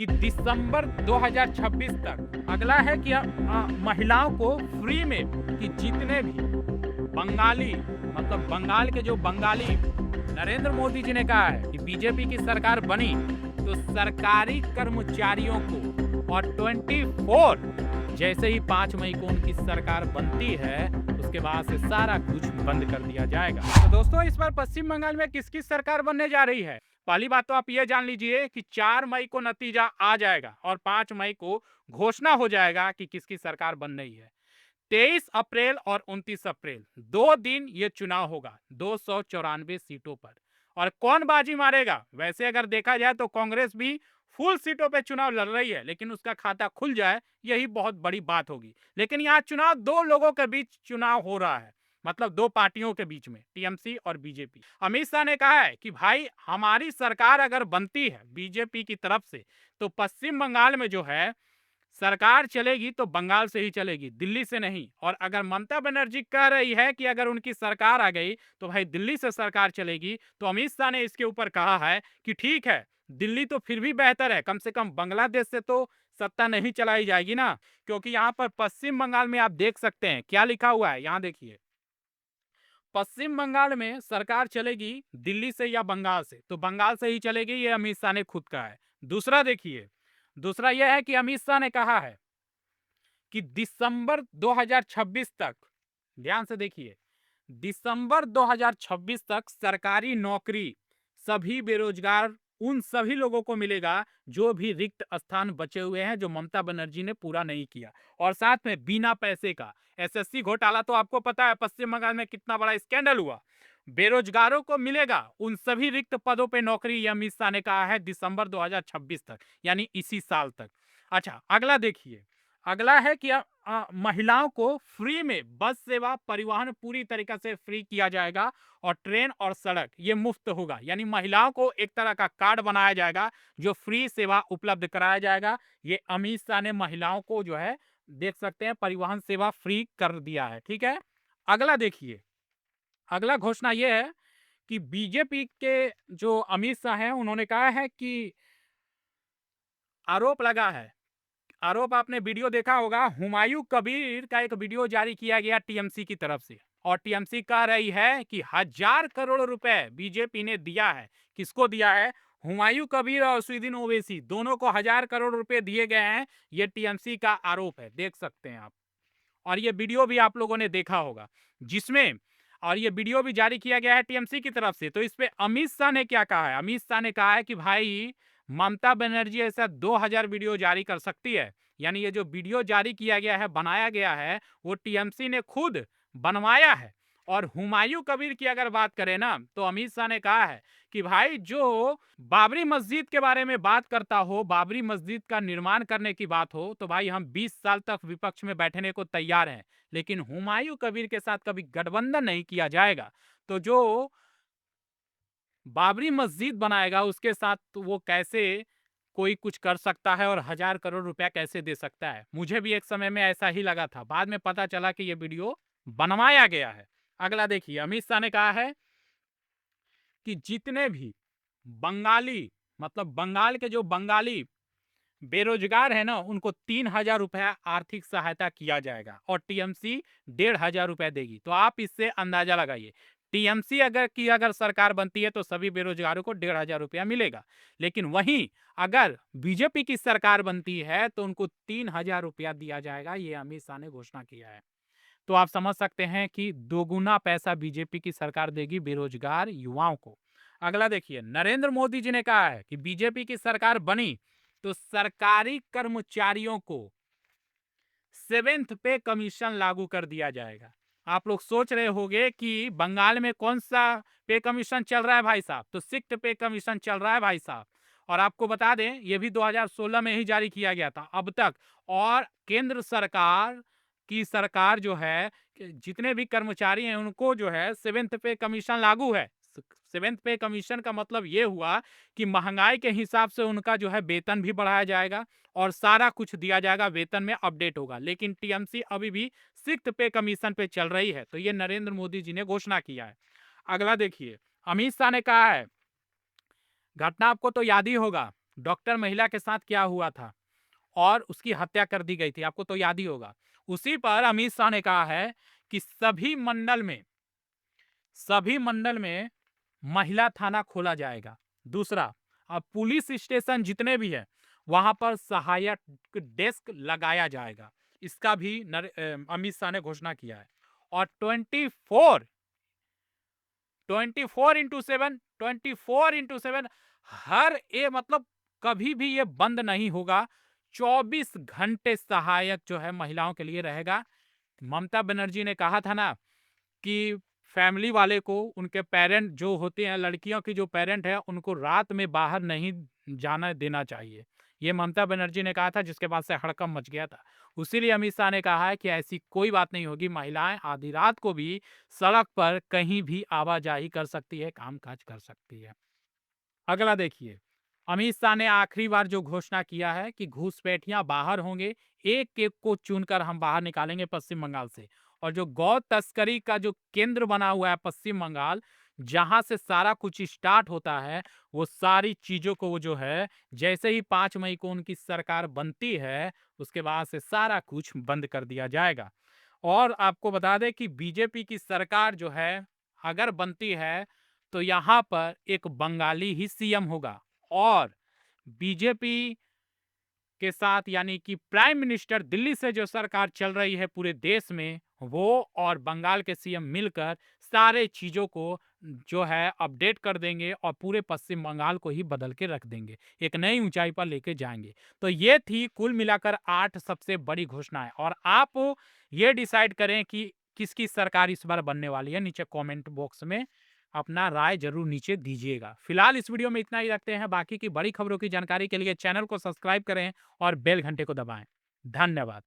कि दिसंबर 2026 तक अगला है कि महिलाओं को फ्री में, कि जितने भी बंगाली, मतलब बंगाल के जो बंगाली, नरेंद्र मोदी जी ने कहा है कि बीजेपी की सरकार बनी तो सरकारी कर्मचारियों को, और 24 जैसे ही 5 मई को उनकी सरकार बनती है उसके बाद से सारा कुछ बंद कर दिया जाएगा। तो दोस्तों, इस बार पश्चिम बंगाल में किसकी सरकार बनने जा रही है? पहली बात तो आप ये जान लीजिए कि 4 मई को नतीजा आ जाएगा और 5 मई को घोषणा हो जाएगा कि किसकी सरकार बन रही है। 23 अप्रैल और 29 अप्रैल 2 दिन ये चुनाव होगा 294 सीटों पर। और कौन बाजी मारेगा? वैसे अगर देखा जाए तो कांग्रेस भी फुल सीटों पे चुनाव लड़ रही है, लेकिन उसका खाता खुल जाए यही बहुत बड़ी बात होगी। लेकिन यहाँ चुनाव दो लोगों के बीच चुनाव हो रहा है, मतलब दो पार्टियों के बीच में, टीएमसी और बीजेपी। अमित शाह ने कहा है कि भाई हमारी सरकार अगर बनती है बीजेपी की तरफ से तो पश्चिम बंगाल में जो है सरकार चलेगी तो बंगाल से ही चलेगी, दिल्ली से नहीं। और अगर ममता बनर्जी कह रही है कि अगर उनकी सरकार आ गई तो भाई दिल्ली से सरकार चलेगी, तो अमित शाह ने इसके ऊपर कहा है कि ठीक है, दिल्ली तो फिर भी बेहतर है, कम से कम बांग्लादेश से तो सत्ता नहीं चलाई जाएगी ना। क्योंकि यहाँ पर पश्चिम बंगाल में आप देख सकते हैं क्या लिखा हुआ है, यहाँ देखिए, पश्चिम बंगाल में सरकार चलेगी दिल्ली से या बंगाल से, तो बंगाल से ही चलेगी, ये अमित शाह ने खुद कहा है। दूसरा देखिए, दूसरा यह है कि अमित शाह ने कहा है कि दिसंबर 2026 तक, ध्यान से देखिए, दिसंबर 2026 तक सरकारी नौकरी सभी बेरोजगार उन सभी लोगों को मिलेगा जो भी रिक्त स्थान बचे हुए हैं जो ममता बनर्जी ने पूरा नहीं किया, और साथ में बिना पैसे का। एसएससी घोटाला तो आपको पता है पश्चिम बंगाल में कितना बड़ा स्कैंडल हुआ। बेरोजगारों को मिलेगा उन सभी रिक्त पदों पे नौकरी, ये अमित शाह ने कहा है दिसंबर 2026 तक, यानी इसी साल तक। अच्छा, अगला देखिए, अगला है कि महिलाओं को फ्री में बस सेवा, परिवहन पूरी तरीके से फ्री किया जाएगा, और ट्रेन और सड़क ये मुफ्त होगा। यानी महिलाओं को एक तरह का कार्ड बनाया जाएगा जो फ्री सेवा उपलब्ध कराया जाएगा। ये अमित शाह ने महिलाओं को जो है, देख सकते हैं, परिवहन सेवा फ्री कर दिया है। ठीक है, अगला देखिए, अगला घोषणा ये है कि बीजेपी के जो अमित शाह हैं उन्होंने कहा है कि आरोप लगा है, आरोप आपने वीडियो देखा होगा, हुमायूं कबीर का एक वीडियो जारी किया गया टीएमसी की तरफ से, और टीएमसी कह रही है कि 1,000 करोड़ रुपए बीजेपी ने दिया है। किसको दिया है? हुमायूं कबीर और असदुद्दीन ओवैसी दोनों को 1,000 करोड़ रुपए दिए गए हैं, ये टीएमसी का आरोप है, देख सकते हैं आप। और ये वीडियो भी आप लोगों ने देखा होगा, जिसमें, और ये वीडियो भी जारी किया गया है टीएमसी की तरफ से। तो इस पे अमित शाह ने क्या कहा है? अमित शाह ने कहा है कि भाई ममता बनर्जी ऐसा 2,000 वीडियो जारी कर सकती है, यानी ये जो वीडियो जारी किया गया है, बनाया गया है, वो टीएमसी ने खुद बनवाया है। और हुमायूं कबीर की अगर बात करें ना, तो अमित शाह ने कहा है कि भाई जो बाबरी मस्जिद के बारे में बात करता हो, बाबरी मस्जिद का निर्माण करने की बात हो, तो भाई हम 20 साल तक विपक्ष में बैठने को तैयार हैं, लेकिन हुमायूं कबीर के साथ कभी गठबंधन नहीं किया जाएगा। तो जो बाबरी मस्जिद बनाएगा उसके साथ तो वो कैसे कोई कुछ कर सकता है, और 1,000 करोड़ रुपया कैसे दे सकता है? मुझे भी एक समय में ऐसा ही लगा था, बाद में पता चला कि ये वीडियो बनवाया गया है। अगला देखिए, अमित शाह ने कहा है कि जितने भी बंगाली, मतलब बंगाल के जो बंगाली बेरोजगार है ना, उनको 3,000 रुपया आर्थिक सहायता किया जाएगा, और टीएमसी 1,500 रुपया देगी। तो आप इससे अंदाजा लगाइए, टीएमसी अगर सरकार बनती है तो सभी बेरोजगारों को 1,500 रुपया मिलेगा, लेकिन वहीं अगर बीजेपी की सरकार बनती है तो उनको 3,000 रुपया दिया जाएगा, ये अमित शाह ने घोषणा किया है। तो आप समझ सकते हैं कि दोगुना पैसा बीजेपी की सरकार देगी बेरोजगार युवाओं को। अगला देखिए, नरेंद्र मोदी जी ने कहा है कि बीजेपी की सरकार बनी तो सरकारी कर्मचारियों को 7th पे कमीशन लागू कर दिया जाएगा। आप लोग सोच रहे होंगे कि बंगाल में कौन सा पे कमीशन चल रहा है भाई साहब, तो 6th पे कमीशन चल रहा है भाई साहब। और आपको बता दें ये भी 2016 में ही जारी किया गया था अब तक। और केंद्र सरकार की सरकार जो है, जितने भी कर्मचारी हैं उनको जो है 7th पे कमीशन लागू है। 7th पे कमीशन का मतलब ये हुआ कि महंगाई के हिसाब से उनका जो है वेतन भी बढ़ाया जाएगा, और सारा कुछ दिया जाएगा, वेतन में अपडेट होगा। लेकिन टीएमसी अभी भी 6th पे कमीशन पे चल रही है, तो ये नरेंद्र मोदी जी ने घोषणा किया है। अगला देखिए, अमित शाह ने कहा है, घटना आपको तो याद ही होगा, डॉक्टर महिला के साथ क्या हुआ था और उसकी हत्या कर दी गई थी, आपको तो याद ही होगा। उसी पर अमित शाह ने कहा है कि सभी मंडल में महिला थाना खोला जाएगा। दूसरा, अब पुलिस स्टेशन जितने भी है वहां पर सहायक डेस्क लगाया जाएगा। इसका भी अमित शाह ने घोषणा किया है। और 24/7 हर मतलब कभी भी ये बंद नहीं होगा। 24 घंटे सहायक जो है महिलाओं के लिए रहेगा। ममता बनर्जी ने कहा था ना कि फैमिली वाले को, उनके पेरेंट जो होते हैं, लड़कियों की जो पेरेंट है, उनको रात में बाहर नहीं जाना देना चाहिए। ये ममता बनर्जी ने कहा था, जिसके बाद से हड़कंप मच गया था। उसीलिए अमित शाह ने कहा है कि ऐसी कोई बात नहीं होगी, महिलाएं आधी रात को भी सड़क पर कहीं भी आवाजाही कर सकती है, काम काज कर सकती है। अगला देखिए, अमित शाह ने आखिरी बार जो घोषणा किया है कि घुसपैठियां बाहर होंगे, एक एक को चुनकर हम बाहर निकालेंगे पश्चिम बंगाल से। और जो गौ तस्करी का जो केंद्र बना हुआ है पश्चिम बंगाल, जहां से सारा कुछ स्टार्ट होता है, वो सारी चीजों को वो जो है, जैसे ही 5 मई को उनकी सरकार बनती है, उसके बाद से सारा कुछ बंद कर दिया जाएगा। और आपको बता दें कि बीजेपी की सरकार जो है अगर बनती है तो यहाँ पर एक बंगाली ही सीएम होगा। और बीजेपी के साथ, यानी कि प्राइम मिनिस्टर, दिल्ली से जो सरकार चल रही है पूरे देश में, वो और बंगाल के सीएम मिलकर सारे चीजों को जो है अपडेट कर देंगे और पूरे पश्चिम बंगाल को ही बदल के रख देंगे, एक नई ऊंचाई पर लेके जाएंगे। तो ये थी कुल मिलाकर 8 सबसे बड़ी घोषणाएं। और आप ये डिसाइड करें कि किसकी सरकार इस बार बनने वाली है। नीचे कमेंट बॉक्स में अपना राय जरूर नीचे दीजिएगा। फिलहाल इस वीडियो में इतना ही रखते हैं। बाकी की बड़ी खबरों की जानकारी के लिए चैनल को सब्सक्राइब करें और बेल घंटे को दबाएं। धन्यवाद।